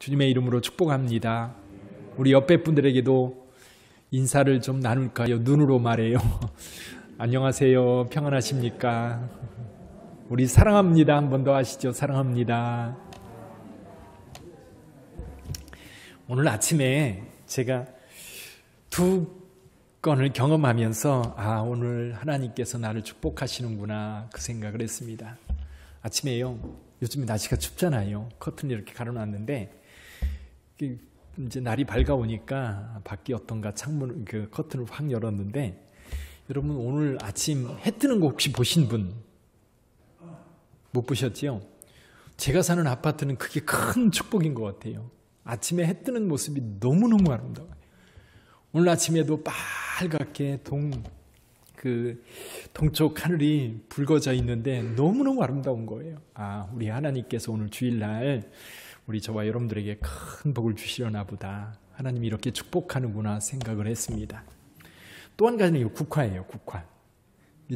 주님의 이름으로 축복합니다. 우리 옆에 분들에게도 인사를 좀 나눌까요? 눈으로 말해요. 안녕하세요. 평안하십니까? 우리 사랑합니다. 한 번 더 하시죠. 사랑합니다. 오늘 아침에 제가 두 건을 경험하면서 오늘 하나님께서 나를 축복하시는구나 그 생각을 했습니다. 아침에요. 요즘 날씨가 춥잖아요. 커튼 이렇게 가려놨는데 이제 날이 밝아오니까 밖이 어떤가 창문 커튼을 확 열었는데 여러분 오늘 아침 해 뜨는 거 혹시 보신 분 못 보셨지요? 제가 사는 아파트는 그게 큰 축복인 것 같아요. 아침에 해 뜨는 모습이 너무너무 아름다워요. 오늘 아침에도 빨갛게 동쪽 하늘이 붉어져 있는데 너무너무 아름다운 거예요. 우리 하나님께서 오늘 주일날 우리 저와 여러분들에게 큰 복을 주시려나 보다. 하나님이 이렇게 축복하는구나 생각을 했습니다. 또 한 가지는 국화예요. 국화.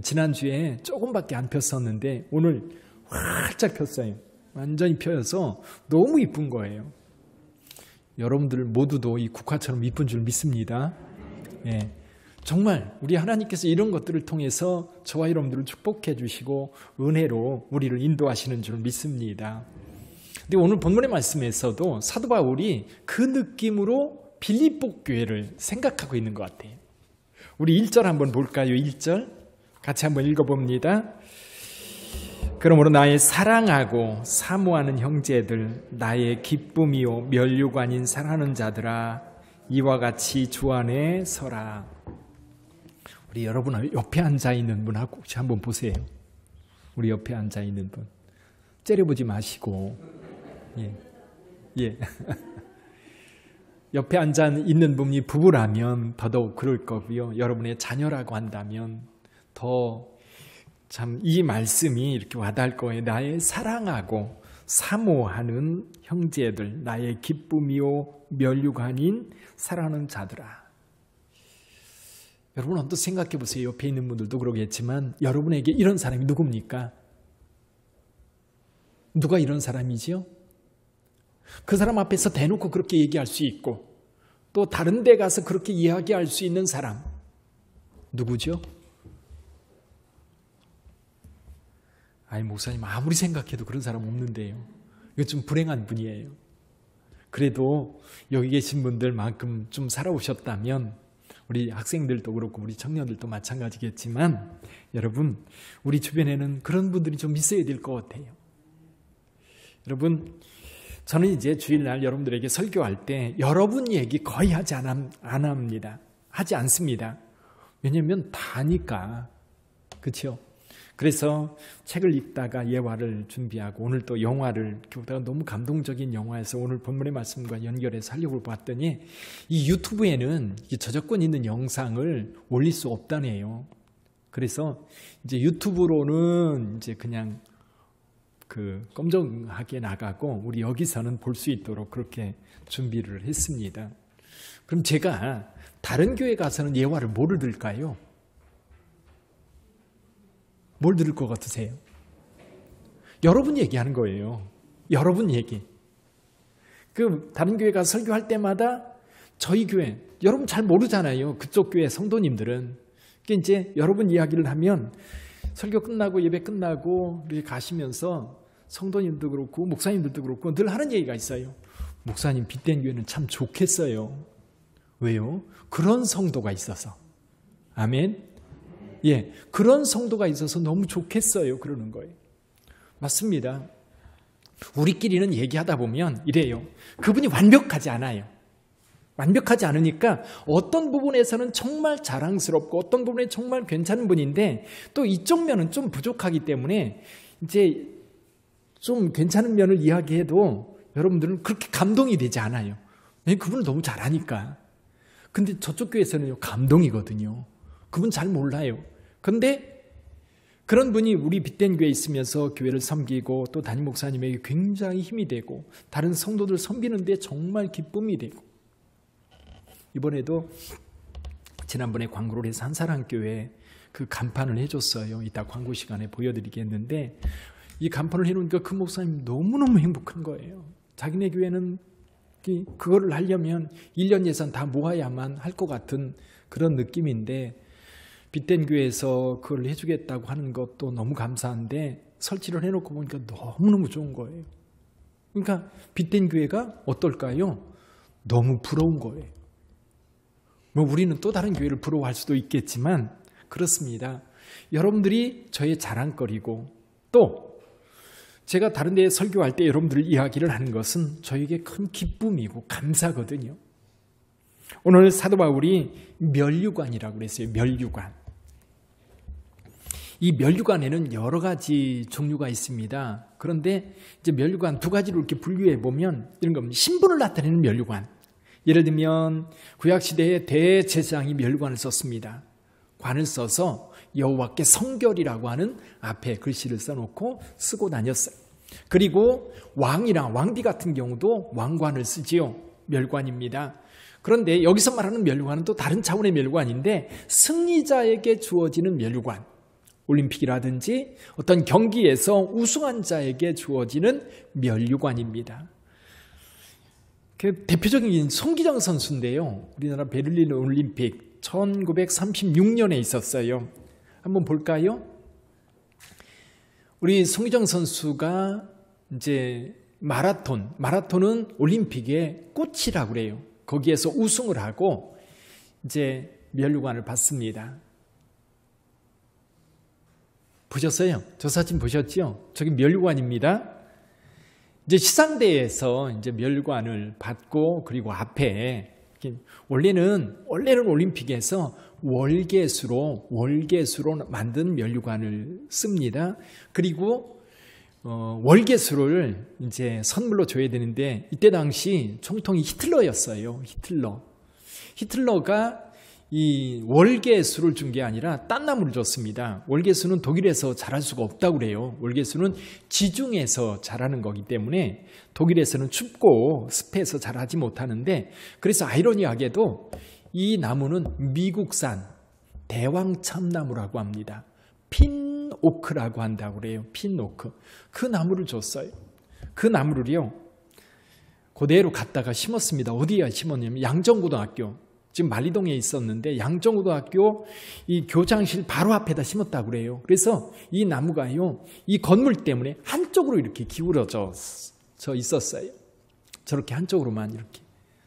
지난주에 조금밖에 안 폈었는데 오늘 활짝 폈어요. 완전히 펴서 너무 이쁜 거예요. 여러분들 모두도 이 국화처럼 이쁜 줄 믿습니다. 예. 정말 우리 하나님께서 이런 것들을 통해서 저와 여러분들을 축복해 주시고 은혜로 우리를 인도하시는 줄 믿습니다. 근데 오늘 본문의 말씀에서도 사도 바울이 그 느낌으로 빌립보 교회를 생각하고 있는 것 같아요. 우리 1절 한번 볼까요? 1절 같이 한번 읽어봅니다. 그러므로 나의 사랑하고 사모하는 형제들, 나의 기쁨이요 면류관인 사랑하는 자들아, 이와 같이 주 안에 서라. 우리 여러분 옆에 앉아있는 분하고 혹시 한번 보세요. 우리 옆에 앉아있는 분 째려보지 마시고 예. 옆에 앉아있는 분이 부부라면 더더욱 그럴 거고요. 여러분의 자녀라고 한다면 더 참 이 말씀이 이렇게 와닿을 거예요. 나의 사랑하고 사모하는 형제들, 나의 기쁨이요 면류관인 사랑하는 자들아. 여러분 한번 생각해 보세요. 옆에 있는 분들도 그러겠지만 여러분에게 이런 사람이 누굽니까? 누가 이런 사람이지요? 그 사람 앞에서 대놓고 그렇게 얘기할 수 있고 또 다른 데 가서 그렇게 이야기할 수 있는 사람 누구죠? 목사님 아무리 생각해도 그런 사람 없는데요. 이거 좀 불행한 분이에요. 그래도 여기 계신 분들만큼 좀 살아오셨다면 우리 학생들도 그렇고 우리 청년들도 마찬가지겠지만 여러분 우리 주변에는 그런 분들이 좀 있어야 될 것 같아요. 여러분 저는 이제 주일날 여러분들에게 설교할 때 여러분 얘기 거의 하지 않습니다. 하지 않습니다. 왜냐하면 다니까. 그렇죠? 그래서 책을 읽다가 예화를 준비하고 오늘 또 영화를 보다가 너무 감동적인 영화에서 오늘 본문의 말씀과 연결해서 하려고 봤더니 이 유튜브에는 저작권 있는 영상을 올릴 수 없다네요. 그래서 이제 유튜브로는 이제 그냥 검정하게 나가고 우리 여기서는 볼 수 있도록 그렇게 준비를 했습니다. 그럼 제가 다른 교회 가서는 예화를 뭐를 들을까요? 뭘 들을 것 같으세요? 여러분 얘기하는 거예요. 여러분 얘기. 다른 교회 가서 설교할 때마다 저희 교회, 여러분 잘 모르잖아요. 그쪽 교회 성도님들은. 이제 여러분 이야기를 하면 설교 끝나고 예배 끝나고 이렇게 가시면서 성도님도 그렇고 목사님들도 그렇고 늘 하는 얘기가 있어요. 목사님 빛된 교회는 참 좋겠어요. 왜요? 그런 성도가 있어서. 아멘. 예, 그런 성도가 있어서 너무 좋겠어요. 그러는 거예요. 맞습니다. 우리끼리는 얘기하다 보면 이래요. 그분이 완벽하지 않아요. 완벽하지 않으니까 어떤 부분에서는 정말 자랑스럽고 어떤 부분에 정말 괜찮은 분인데 또 이쪽 면은 좀 부족하기 때문에 이제 좀 괜찮은 면을 이야기해도 여러분들은 그렇게 감동이 되지 않아요. 그분은 너무 잘하니까. 근데 저쪽 교회에서는요, 감동이거든요. 그분 잘 몰라요. 근데 그런 분이 우리 빛된 교회에 있으면서 교회를 섬기고 또 담임 목사님에게 굉장히 힘이 되고 다른 성도들 섬기는 데 정말 기쁨이 되고 이번에도 지난번에 광고를 해서 한사랑교회 그 간판을 해줬어요. 이따 광고 시간에 보여드리겠는데 이 간판을 해놓으니까 그 목사님 너무너무 행복한 거예요. 자기네 교회는 그거를 하려면 1년 예산 다 모아야만 할 것 같은 그런 느낌인데 빛된 교회에서 그걸 해주겠다고 하는 것도 너무 감사한데 설치를 해놓고 보니까 너무너무 좋은 거예요. 그러니까 빛된 교회가 어떨까요? 너무 부러운 거예요. 뭐 우리는 또 다른 교회를 부러워할 수도 있겠지만 그렇습니다. 여러분들이 저의 자랑거리고 또 제가 다른 데 설교할 때 여러분들 이야기를 하는 것은 저에게 큰 기쁨이고 감사거든요. 오늘 사도 바울이 면류관이라고 그랬어요. 면류관. 이 면류관에는 여러 가지 종류가 있습니다. 그런데 이제 면류관 두 가지로 이렇게 분류해 보면 이런 겁니다. 신분을 나타내는 면류관. 예를 들면 구약 시대에 대제사장이 면류관을 썼습니다. 관을 써서 여호와께 성결이라고 하는 앞에 글씨를 써놓고 쓰고 다녔어요. 그리고 왕이랑 왕비 같은 경우도 왕관을 쓰지요. 면류관입니다. 그런데 여기서 말하는 면류관은 또 다른 차원의 면류관인데 승리자에게 주어지는 면류관. 올림픽이라든지 어떤 경기에서 우승한 자에게 주어지는 면류관입니다. 그 대표적인 송기정 선수인데요. 우리나라 베를린 올림픽 1936년에 있었어요. 한번 볼까요? 우리 송기정 선수가 이제 마라톤은 올림픽의 꽃이라고 그래요. 거기에서 우승을 하고 이제 면류관을 받습니다. 보셨어요? 저 사진 보셨죠? 저기 면류관입니다. 이제 시상대에서 이제 면류관을 받고 그리고 앞에 원래는 올림픽에서 월계수로 만든 면류관을 씁니다. 그리고 월계수를 이제 선물로 줘야 되는데 이때 당시 총통이 히틀러였어요. 히틀러가 이 월계수를 준 게 아니라 딴 나무를 줬습니다. 월계수는 독일에서 자랄 수가 없다고 그래요. 월계수는 지중해에서 자라는 거기 때문에 독일에서는 춥고 습해서 자라지 못하는데 그래서 아이러니하게도 이 나무는 미국산 대왕참나무라고 합니다. 핀오크라고 한다고 그래요. 핀오크. 그 나무를 줬어요. 그 나무를요. 그대로 갖다가 심었습니다. 어디에 심었냐면 양정고등학교. 지금 만리동에 있었는데 양정고등학교 이 교장실 바로 앞에다 심었다고 그래요. 그래서 이 나무가요. 이 건물 때문에 한쪽으로 이렇게 기울어져 있었어요. 저렇게 한쪽으로만 이렇게.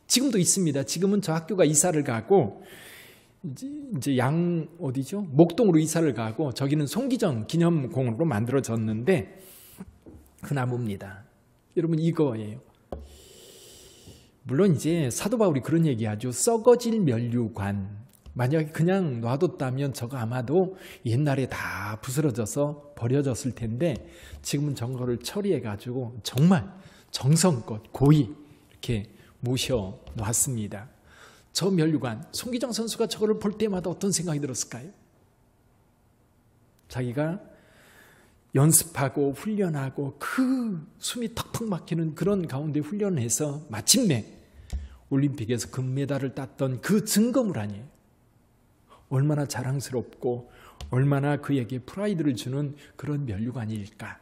지금도 있습니다. 지금은 저 학교가 이사를 가고 이제 어디죠? 목동으로 이사를 가고 저기는 송기정 기념공원으로 만들어졌는데 그 나무입니다. 여러분 이거예요. 물론 이제 사도 바울이 그런 얘기하죠. 썩어질 면류관. 만약에 그냥 놔뒀다면 저거 아마도 옛날에 다 부스러져서 버려졌을 텐데 지금은 저거를 처리해가지고 정말 정성껏 고이 이렇게 모셔놨습니다. 저 면류관, 송기정 선수가 저거를 볼 때마다 어떤 생각이 들었을까요? 자기가 연습하고 훈련하고 그 숨이 턱턱 막히는 그런 가운데 훈련해서 마침내 올림픽에서 금메달을 땄던 그 증거물 아니에요. 얼마나 자랑스럽고 얼마나 그에게 프라이드를 주는 그런 면류관일까.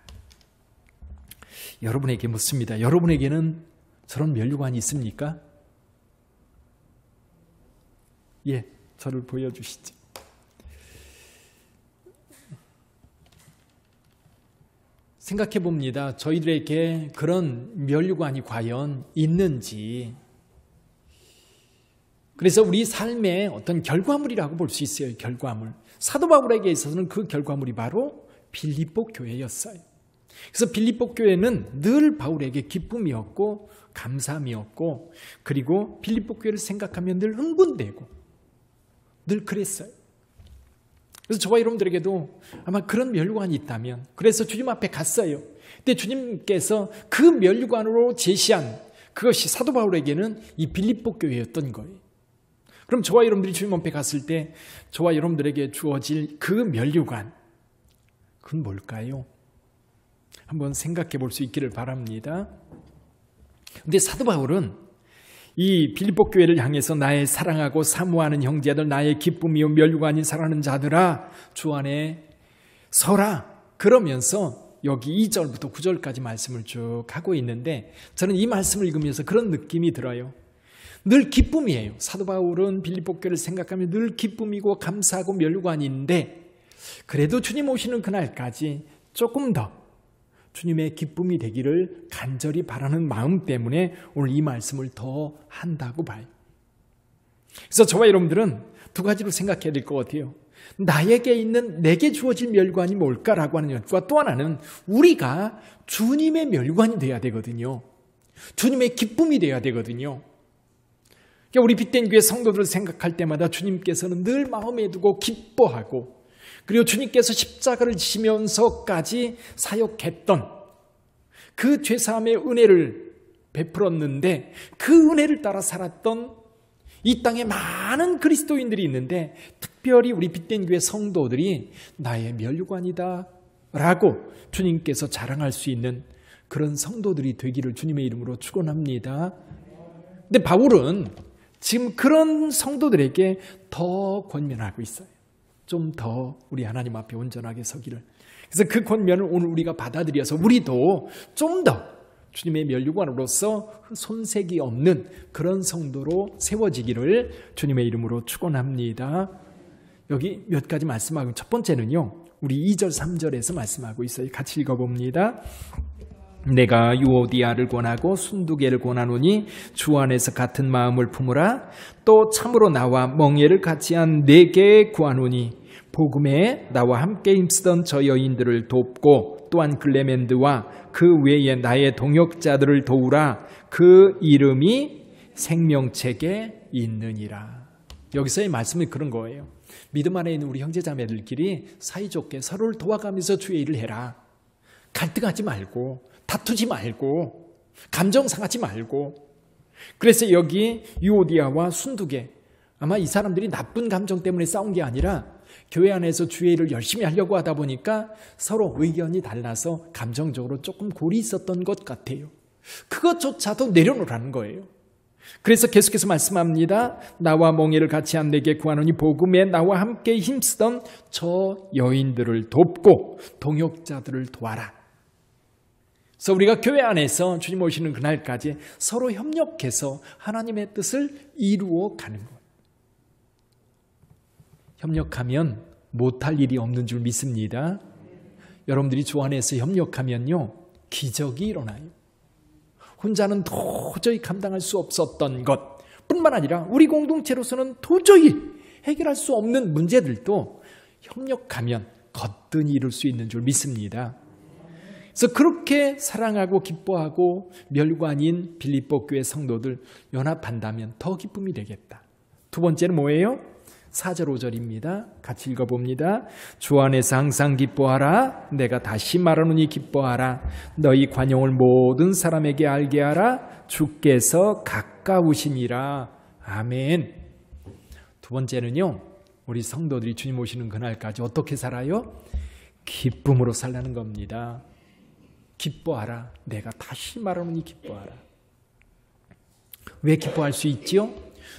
여러분에게 묻습니다. 여러분에게는 저런 면류관이 있습니까? 예, 저를 보여주시죠. 생각해 봅니다. 저희들에게 그런 면류관이 과연 있는지. 그래서 우리 삶의 어떤 결과물이라고 볼 수 있어요. 결과물. 사도 바울에게 있어서는 그 결과물이 바로 빌립보 교회였어요. 그래서 빌립보 교회는 늘 바울에게 기쁨이었고 감사함이었고 그리고 빌립보 교회를 생각하면 늘 흥분되고 늘 그랬어요. 그래서 저와 여러분들에게도 아마 그런 면류관이 있다면 그래서 주님 앞에 갔어요. 근데 주님께서 그 면류관으로 제시한 그것이 사도 바울에게는 이 빌립보 교회였던 거예요. 그럼 저와 여러분들이 주님 앞에 갔을 때 저와 여러분들에게 주어질 그 면류관 그건 뭘까요? 한번 생각해 볼 수 있기를 바랍니다. 근데 사도 바울은 이 빌립보 교회를 향해서 나의 사랑하고 사모하는 형제들 나의 기쁨이요 면류관인 사랑하는 자들아 주 안에 서라 그러면서 여기 2절부터 9절까지 말씀을 쭉 하고 있는데 저는 이 말씀을 읽으면서 그런 느낌이 들어요. 늘 기쁨이에요. 사도 바울은 빌립보 교회를 생각하면 늘 기쁨이고 감사하고 멸관인데 그래도 주님 오시는 그날까지 조금 더 주님의 기쁨이 되기를 간절히 바라는 마음 때문에 오늘 이 말씀을 더 한다고 봐요. 그래서 저와 여러분들은 두 가지로 생각해야 될 것 같아요. 나에게 있는 내게 주어질 멸관이 뭘까라고 하는 것과 또 하나는 우리가 주님의 멸관이 돼야 되거든요. 주님의 기쁨이 돼야 되거든요. 그러니까 우리 빛된 교회 성도들을 생각할 때마다 주님께서는 늘 마음에 두고 기뻐하고 그리고 주님께서 십자가를 지시면서까지 사역했던 그 죄사함의 은혜를 베풀었는데 그 은혜를 따라 살았던 이 땅에 많은 그리스도인들이 있는데 특별히 우리 빛된 교회 성도들이 나의 멸관이다 라고 주님께서 자랑할 수 있는 그런 성도들이 되기를 주님의 이름으로 축원합니다. 근데 바울은 지금 그런 성도들에게 더 권면하고 있어요. 좀 더 우리 하나님 앞에 온전하게 서기를. 그래서 그 권면을 오늘 우리가 받아들여서 우리도 좀 더 주님의 면류관으로서 손색이 없는 그런 성도로 세워지기를 주님의 이름으로 축원합니다. 여기 몇 가지 말씀하고 첫 번째는요. 우리 2절 3절에서 말씀하고 있어요. 같이 읽어봅니다. 내가 유오디아를 권하고 순두개를 권하노니 주 안에서 같은 마음을 품으라. 또 참으로 나와 멍에를 같이 한 네게 구하노니 복음에 나와 함께 힘쓰던 저 여인들을 돕고 또한 클레멘드와 그 외에 나의 동역자들을 도우라. 그 이름이 생명책에 있느니라. 여기서의 말씀이 그런 거예요. 믿음 안에 있는 우리 형제자매들끼리 사이좋게 서로를 도와가면서 주의 일을 해라. 갈등하지 말고 다투지 말고 감정 상하지 말고. 그래서 여기 유오디아와 순두개, 아마 이 사람들이 나쁜 감정 때문에 싸운 게 아니라 교회 안에서 주의 일을 열심히 하려고 하다 보니까 서로 의견이 달라서 감정적으로 조금 골이 있었던 것 같아요. 그것조차도 내려놓으라는 거예요. 그래서 계속해서 말씀합니다. 나와 멍에를 같이 한 내게 구하노니 복음에 나와 함께 힘쓰던 저 여인들을 돕고 동역자들을 도와라. 그래서 우리가 교회 안에서 주님 오시는 그날까지 서로 협력해서 하나님의 뜻을 이루어 가는 것. 협력하면 못할 일이 없는 줄 믿습니다. 여러분들이 주 안에서 협력하면요, 기적이 일어나요. 혼자는 도저히 감당할 수 없었던 것 뿐만 아니라 우리 공동체로서는 도저히 해결할 수 없는 문제들도 협력하면 거뜬히 이룰 수 있는 줄 믿습니다. 그래서 그렇게 사랑하고 기뻐하고 멸관인 빌립보 교회 성도들 연합한다면 더 기쁨이 되겠다. 두 번째는 뭐예요? 4절 5절입니다. 같이 읽어봅니다. 주 안에서 항상 기뻐하라. 내가 다시 말하노니 기뻐하라. 너희 관용을 모든 사람에게 알게 하라. 주께서 가까우시니라. 아멘. 두 번째는요, 우리 성도들이 주님 오시는 그날까지 어떻게 살아요? 기쁨으로 살라는 겁니다. 기뻐하라. 내가 다시 말하노니 기뻐하라. 왜 기뻐할 수 있지요?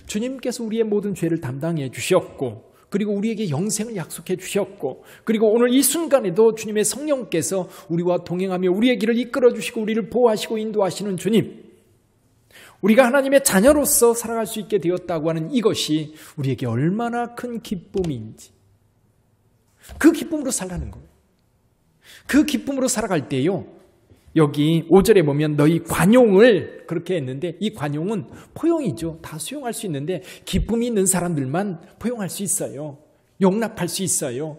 주님께서 우리의 모든 죄를 담당해 주셨고, 그리고 우리에게 영생을 약속해 주셨고, 그리고 오늘 이 순간에도 주님의 성령께서 우리와 동행하며 우리의 길을 이끌어 주시고 우리를 보호하시고 인도하시는 주님, 우리가 하나님의 자녀로서 살아갈 수 있게 되었다고 하는 이것이 우리에게 얼마나 큰 기쁨인지, 그 기쁨으로 살라는 거예요. 그 기쁨으로 살아갈 때요, 여기 5절에 보면 너희 관용을 그렇게 했는데, 이 관용은 포용이죠. 다 수용할 수 있는데 기쁨이 있는 사람들만 포용할 수 있어요. 용납할 수 있어요.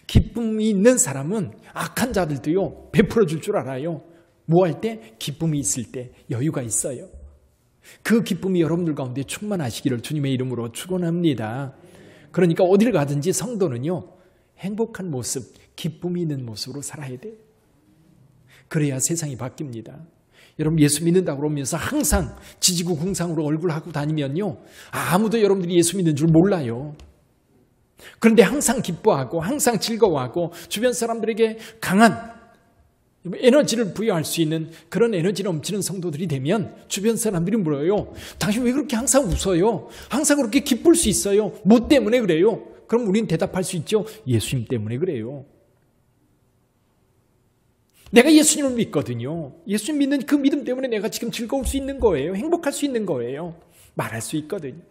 기쁨이 있는 사람은 악한 자들도요, 베풀어 줄 줄 알아요. 뭐 할 때? 기쁨이 있을 때 여유가 있어요. 그 기쁨이 여러분들 가운데 충만하시기를 주님의 이름으로 축원합니다. 그러니까 어디를 가든지 성도는요, 행복한 모습, 기쁨이 있는 모습으로 살아야 돼요. 그래야 세상이 바뀝니다. 여러분, 예수 믿는다고 그러면서 항상 지지고 궁상으로 얼굴하고 다니면요, 아무도 여러분들이 예수 믿는 줄 몰라요. 그런데 항상 기뻐하고 항상 즐거워하고 주변 사람들에게 강한 에너지를 부여할 수 있는 그런 에너지 넘치는 성도들이 되면 주변 사람들이 물어요. 당신 왜 그렇게 항상 웃어요? 항상 그렇게 기쁠 수 있어요? 뭐 때문에 그래요? 그럼 우리는 대답할 수 있죠. 예수님 때문에 그래요. 내가 예수님을 믿거든요. 예수님 믿는 그 믿음 때문에 내가 지금 즐거울 수 있는 거예요. 행복할 수 있는 거예요. 말할 수 있거든요.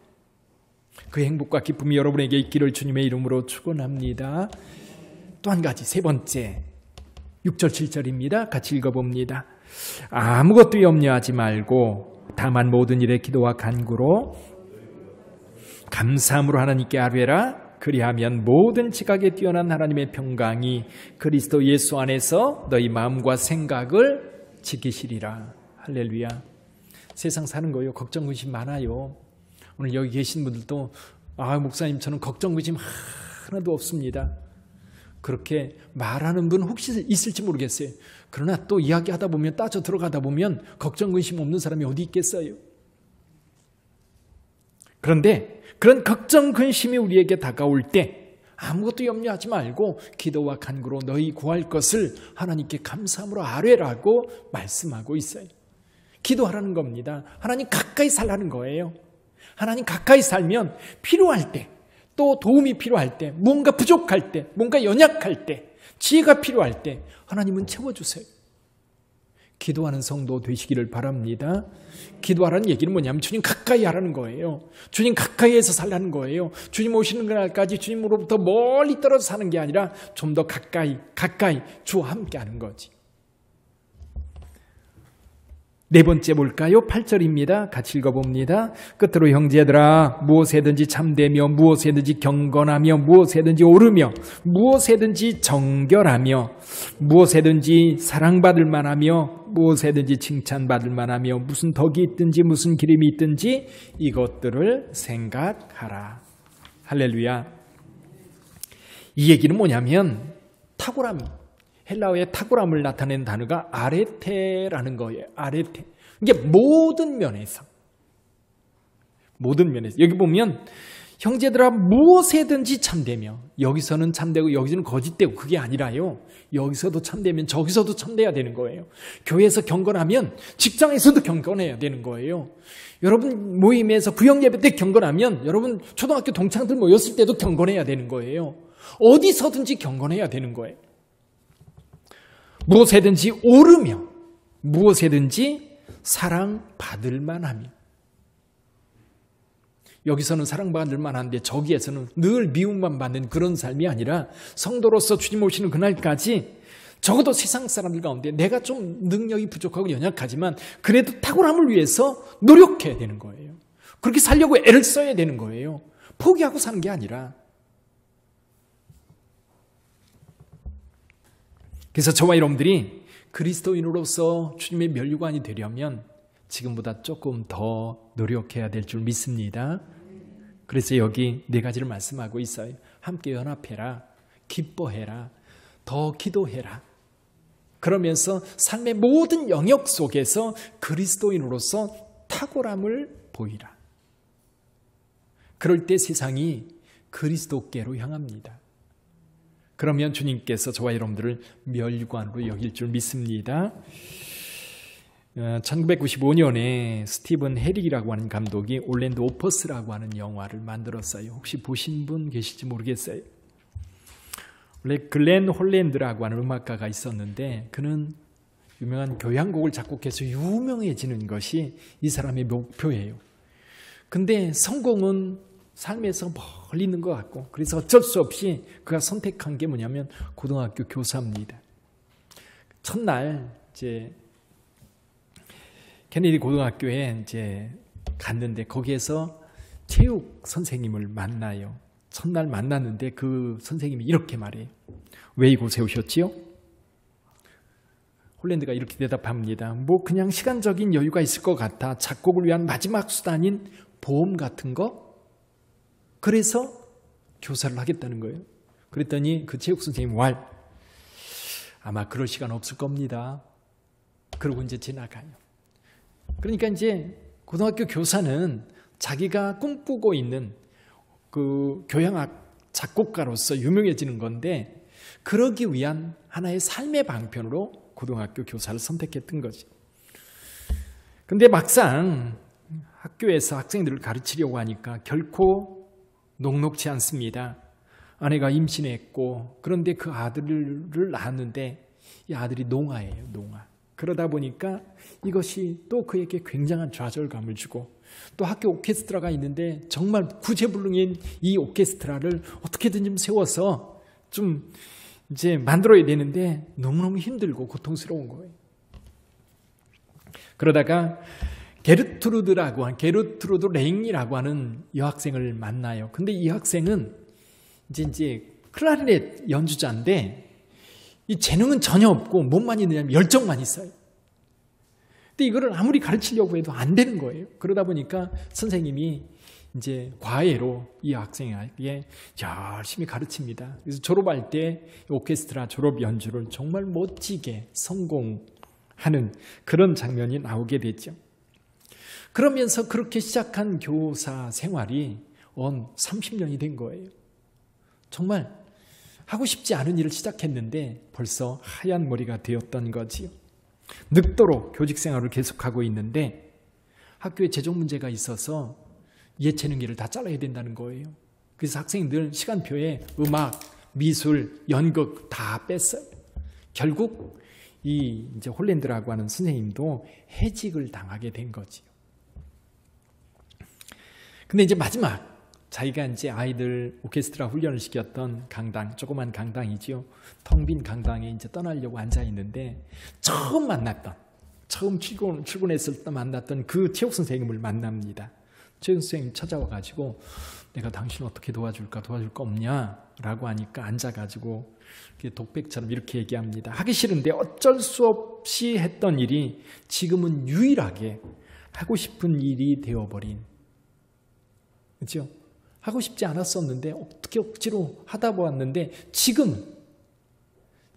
그 행복과 기쁨이 여러분에게 있기를 주님의 이름으로 축원합니다. 또 한 가지, 세 번째 6절 7절입니다. 같이 읽어봅니다. 아무것도 염려하지 말고 다만 모든 일에 기도와 간구로 감사함으로 하나님께 아뢰라. 그리하면 모든 지각에 뛰어난 하나님의 평강이 그리스도 예수 안에서 너희 마음과 생각을 지키시리라. 할렐루야. 세상 사는 거요, 걱정 근심 많아요. 오늘 여기 계신 분들도 목사님 저는 걱정 근심 하나도 없습니다. 그렇게 말하는 분 혹시 있을지 모르겠어요. 그러나 또 이야기하다 보면, 따져 들어가다 보면 걱정 근심 없는 사람이 어디 있겠어요. 그런데 그런 걱정 근심이 우리에게 다가올 때 아무것도 염려하지 말고 기도와 간구로 너희 구할 것을 하나님께 감사함으로 아뢰라고 말씀하고 있어요. 기도하라는 겁니다. 하나님 가까이 살라는 거예요. 하나님 가까이 살면 필요할 때, 또 도움이 필요할 때, 뭔가 부족할 때, 뭔가 연약할 때, 지혜가 필요할 때 하나님은 채워주세요. 기도하는 성도 되시기를 바랍니다. 기도하라는 얘기는 뭐냐면 주님 가까이 하라는 거예요. 주님 가까이에서 살라는 거예요. 주님 오시는 그날까지 주님으로부터 멀리 떨어져 사는 게 아니라 좀 더 가까이 주와 함께 하는 거지. 네 번째 볼까요? 8절입니다. 같이 읽어봅니다. 끝으로 형제들아, 무엇에든지 참되며 무엇에든지 경건하며 무엇에든지 옳으며 무엇에든지 정결하며 무엇에든지 사랑받을 만하며 무엇에든지 칭찬받을 만하며 무슨 덕이 있든지 무슨 기림이 있든지 이것들을 생각하라. 할렐루야. 이 얘기는 뭐냐면 탁월함, 헬라어의 탁월함을 나타내는 단어가 아레테라는 거예요. 아레테. 이게 모든 면에서 여기 보면 형제들아 무엇에든지 참되며, 여기서는 참되고 여기서는 거짓되고 그게 아니라요. 여기서도 참되면 저기서도 참돼야 되는 거예요. 교회에서 경건하면 직장에서도 경건해야 되는 거예요. 여러분 모임에서 구역예배 때 경건하면 여러분 초등학교 동창들 모였을 때도 경건해야 되는 거예요. 어디서든지 경건해야 되는 거예요. 무엇에든지 옳으며 무엇에든지 사랑받을 만하며, 여기서는 사랑받을 만한데 저기에서는 늘 미움만 받는 그런 삶이 아니라 성도로서 주님 오시는 그날까지 적어도 세상 사람들 가운데 내가 좀 능력이 부족하고 연약하지만 그래도 탁월함을 위해서 노력해야 되는 거예요. 그렇게 살려고 애를 써야 되는 거예요. 포기하고 사는 게 아니라. 그래서 저와 여러분들이 그리스도인으로서 주님의 면류관이 되려면 지금보다 조금 더 노력해야 될 줄 믿습니다. 그래서 여기 네 가지를 말씀하고 있어요. 함께 연합해라, 기뻐해라, 더 기도해라. 그러면서 삶의 모든 영역 속에서 그리스도인으로서 탁월함을 보이라. 그럴 때 세상이 그리스도께로 향합니다. 그러면 주님께서 저와 여러분들을 면류관으로 여길 줄 믿습니다. 1995년에 스티븐 헤릭이라고 하는 감독이 올랜도 오퍼스라고 하는 영화를 만들었어요. 혹시 보신 분 계실지 모르겠어요. 원래 글렌 홀랜드라고 하는 음악가가 있었는데 그는 유명한 교향곡을 작곡해서 유명해지는 것이 이 사람의 목표예요. 근데 성공은 삶에서 멀리 있는 것 같고, 그래서 어쩔 수 없이 그가 선택한 게 뭐냐면 고등학교 교사입니다. 첫날 이제 케네디 고등학교에 이제 갔는데 거기에서 체육 선생님을 만나요. 첫날 만났는데 그 선생님이 이렇게 말해요. 왜 이곳에 오셨지요? 홀랜드가 이렇게 대답합니다. 뭐 그냥 시간적인 여유가 있을 것 같아. 작곡을 위한 마지막 수단인 보험 같은 거? 그래서 교사를 하겠다는 거예요. 그랬더니 그 체육 선생님 아마 그럴 시간 없을 겁니다. 그러고 이제 지나가요. 그러니까 이제 고등학교 교사는 자기가 꿈꾸고 있는 그 교향악 작곡가로서 유명해지는 건데, 그러기 위한 하나의 삶의 방편으로 고등학교 교사를 선택했던 거지. 근데 막상 학교에서 학생들을 가르치려고 하니까 결코 녹록지 않습니다. 아내가 임신했고, 그런데 그 아들을 낳았는데 이 아들이 농아예요, 농아. 그러다 보니까 이것이 또 그에게 굉장한 좌절감을 주고, 또 학교 오케스트라가 있는데 정말 구체불능인 이 오케스트라를 어떻게든 좀 세워서 좀 이제 만들어야 되는데 너무너무 힘들고 고통스러운 거예요. 그러다가 게르트루드 레잉이라고 하는 여학생을 만나요. 근데 이 학생은 이제 클라리넷 연주자인데 이 재능은 전혀 없고 몸만 있느냐면 열정만 있어요. 근데 이거를 아무리 가르치려고 해도 안 되는 거예요. 그러다 보니까 선생님이 이제 과외로 이 학생에게 열심히 가르칩니다. 그래서 졸업할 때 오케스트라 졸업 연주를 정말 멋지게 성공하는 그런 장면이 나오게 됐죠. 그러면서 그렇게 시작한 교사 생활이 30년이 된 거예요. 정말 하고 싶지 않은 일을 시작했는데 벌써 하얀 머리가 되었던 거지요. 늙도록 교직 생활을 계속하고 있는데 학교에 재정 문제가 있어서 예체능계를 다 잘라야 된다는 거예요. 그래서 학생들 시간표에 음악, 미술, 연극 다 뺐어요. 결국 이제 홀랜드라고 하는 선생님도 해직을 당하게 된 거지요. 근데 이제 마지막 자기가 이제 아이들 오케스트라 훈련을 시켰던 강당, 조그만 강당이지요. 텅 빈 강당에 이제 떠나려고 앉아 있는데 처음 출근했을 때 만났던 그 체육 선생님을 만납니다. 체육 선생님 찾아와가지고 내가 당신 어떻게 도와줄 거 없냐라고 하니까 앉아가지고 독백처럼 이렇게 얘기합니다. 하기 싫은데 어쩔 수 없이 했던 일이 지금은 유일하게 하고 싶은 일이 되어버린, 그렇죠? 하고 싶지 않았었는데 어떻게 억지로 하다 보았는데 지금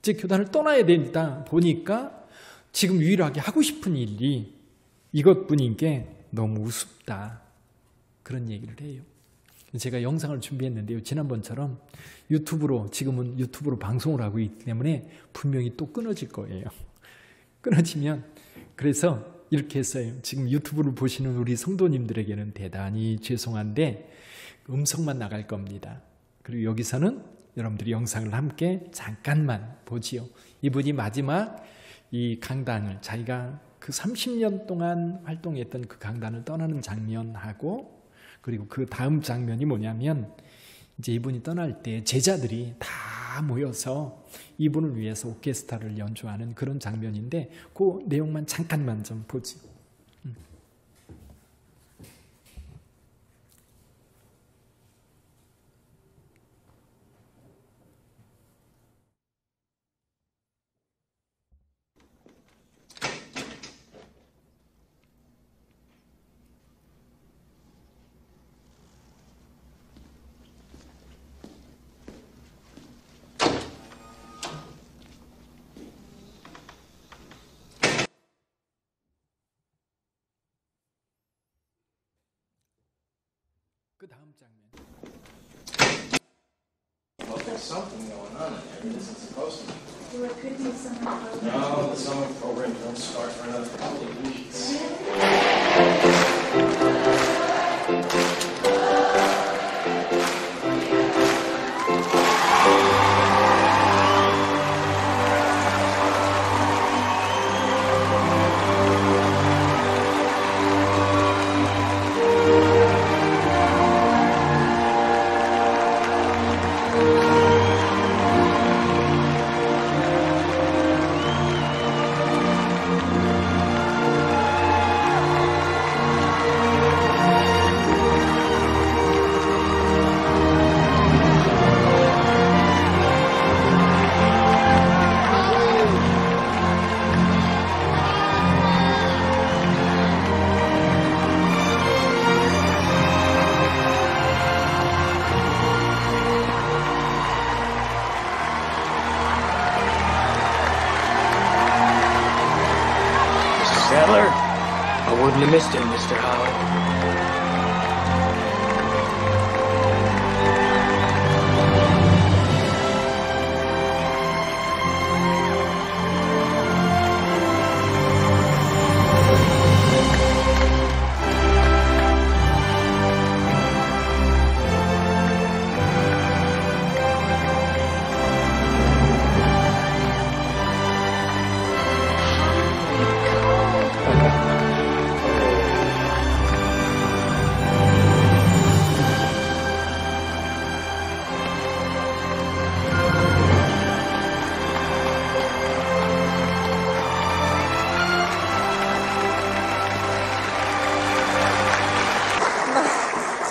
이제 교단을 떠나야 된다 보니까 지금 유일하게 하고 싶은 일이 이것뿐인 게 너무 우습다. 그런 얘기를 해요. 제가 영상을 준비했는데요. 지난번처럼 지금은 유튜브로 방송을 하고 있기 때문에 분명히 또 끊어질 거예요. 끊어지면, 그래서 이렇게 했어요. 지금 유튜브를 보시는 우리 성도님들에게는 대단히 죄송한데 음성만 나갈 겁니다. 그리고 여기서는 여러분들이 영상을 함께 잠깐만 보지요. 이분이 마지막 이 강단을, 자기가 그 30년 동안 활동했던 그 강단을 떠나는 장면하고, 그리고 그 다음 장면이 뭐냐면 이제 이분이 떠날 때 제자들이 다 모여서 이분을 위해서 오케스트라를 연주하는 그런 장면인데 그 내용만 잠깐만 좀 보지. 그 다음 장면. Well, there's something going on in there. It isn't supposed to be. Well, it could be summer program. No, the summer program don't start for another couple of weeks. Sadler, I wouldn't have missed him, Mr. Howard.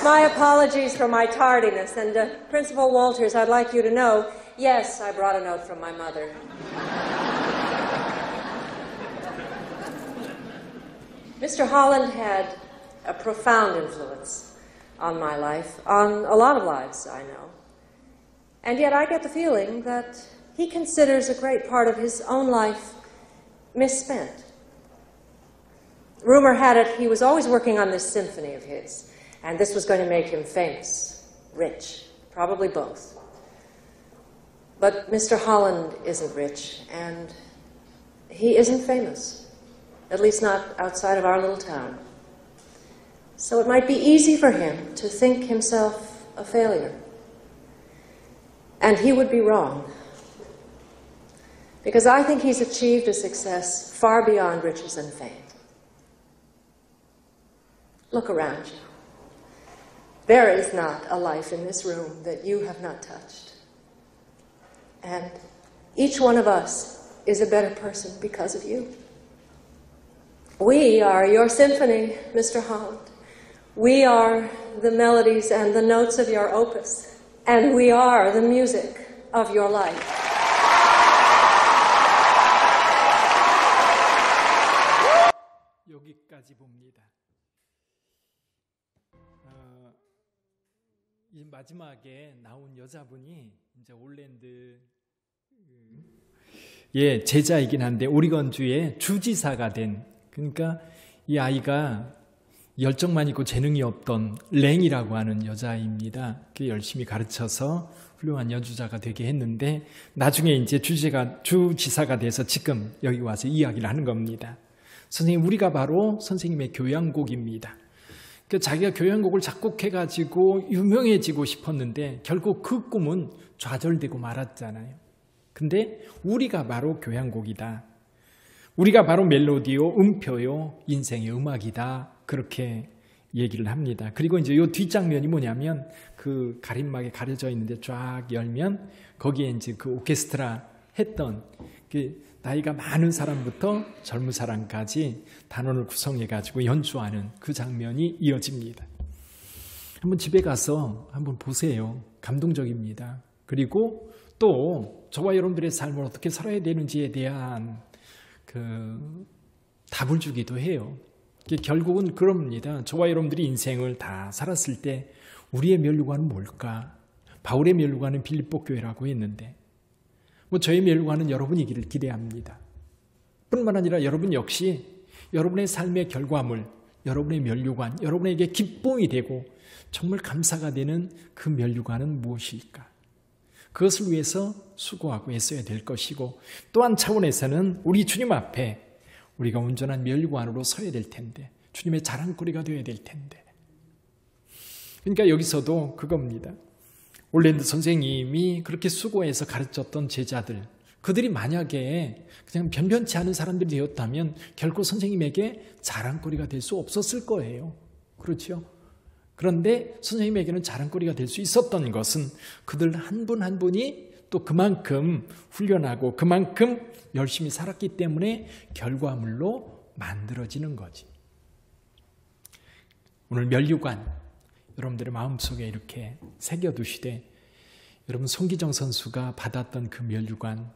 My apologies for my tardiness, and Principal Walters, I'd like you to know, yes, I brought a note from my mother. Mr. Holland had a profound influence on my life, on a lot of lives, I know. And yet I get the feeling that he considers a great part of his own life misspent. Rumor had it he was always working on this symphony of his, and this was going to make him famous, rich, probably both. But Mr. Holland isn't rich, and he isn't famous, at least not outside of our little town. So it might be easy for him to think himself a failure. And he would be wrong. Because I think he's achieved a success far beyond riches and fame. Look around you. There is not a life in this room that you have not touched. And each one of us is a better person because of you. We are your symphony, Mr. Holland. We are the melodies and the notes of your opus. And we are the music of your life. 여기까지 봅니다. 이 마지막에 나온 여자분이 이제 올랜드 제자이긴 한데 오리건주의 주지사가 된, 그러니까 이 아이가 열정만 있고 재능이 없던 랭이라고 하는 여자입니다. 그 열심히 가르쳐서 훌륭한 연주자가 되게 했는데 나중에 이제 주지사가 돼서 지금 여기 와서 이야기를 하는 겁니다. 선생님, 우리가 바로 선생님의 교향곡입니다. 그 자기가 교향곡을 작곡해가지고 유명해지고 싶었는데 결국 그 꿈은 좌절되고 말았잖아요. 근데 우리가 바로 교향곡이다. 우리가 바로 멜로디요, 음표요, 인생의 음악이다. 그렇게 얘기를 합니다. 그리고 이제 요 뒷장면이 뭐냐면 그 가림막에 가려져 있는데 쫙 열면 거기에 이제 그 오케스트라 했던 그 나이가 많은 사람부터 젊은 사람까지 단원을 구성해가지고 연주하는 그 장면이 이어집니다. 한번 집에 가서 한번 보세요. 감동적입니다. 그리고 또 저와 여러분들의 삶을 어떻게 살아야 되는지에 대한 그 답을 주기도 해요. 결국은 그럽니다. 저와 여러분들이 인생을 다 살았을 때 우리의 면류관은 뭘까? 바울의 면류관은 빌립보 교회라고 했는데 저의 면류관은 여러분이기를 기대합니다. 뿐만 아니라 여러분 역시 여러분의 삶의 결과물, 여러분의 면류관, 여러분에게 기쁨이 되고 정말 감사가 되는 그 면류관은 무엇일까? 그것을 위해서 수고하고 애써야 될 것이고 또 한 차원에서는 우리 주님 앞에 우리가 온전한 면류관으로 서야 될 텐데 주님의 자랑거리가 되어야 될 텐데 그러니까 여기서도 그겁니다. 올랜드 선생님이 그렇게 수고해서 가르쳤던 제자들, 그들이 만약에 그냥 변변치 않은 사람들이 되었다면 결코 선생님에게 자랑거리가 될 수 없었을 거예요. 그렇죠? 그런데 선생님에게는 자랑거리가 될 수 있었던 것은 그들 한 분 한 분이 또 그만큼 훈련하고 그만큼 열심히 살았기 때문에 결과물로 만들어지는 거지. 오늘 면류관 여러분들의 마음속에 이렇게 새겨두시되 여러분 송기정 선수가 받았던 그 면류관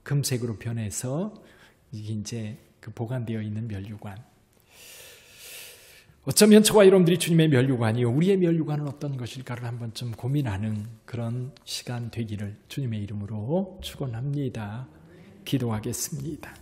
금색으로 변해서 이게 이제 그 보관되어 있는 면류관, 어쩌면 저와 여러분들이 주님의 면류관이요 우리의 면류관은 어떤 것일까를 한번 좀 고민하는 그런 시간 되기를 주님의 이름으로 축원합니다. 기도하겠습니다.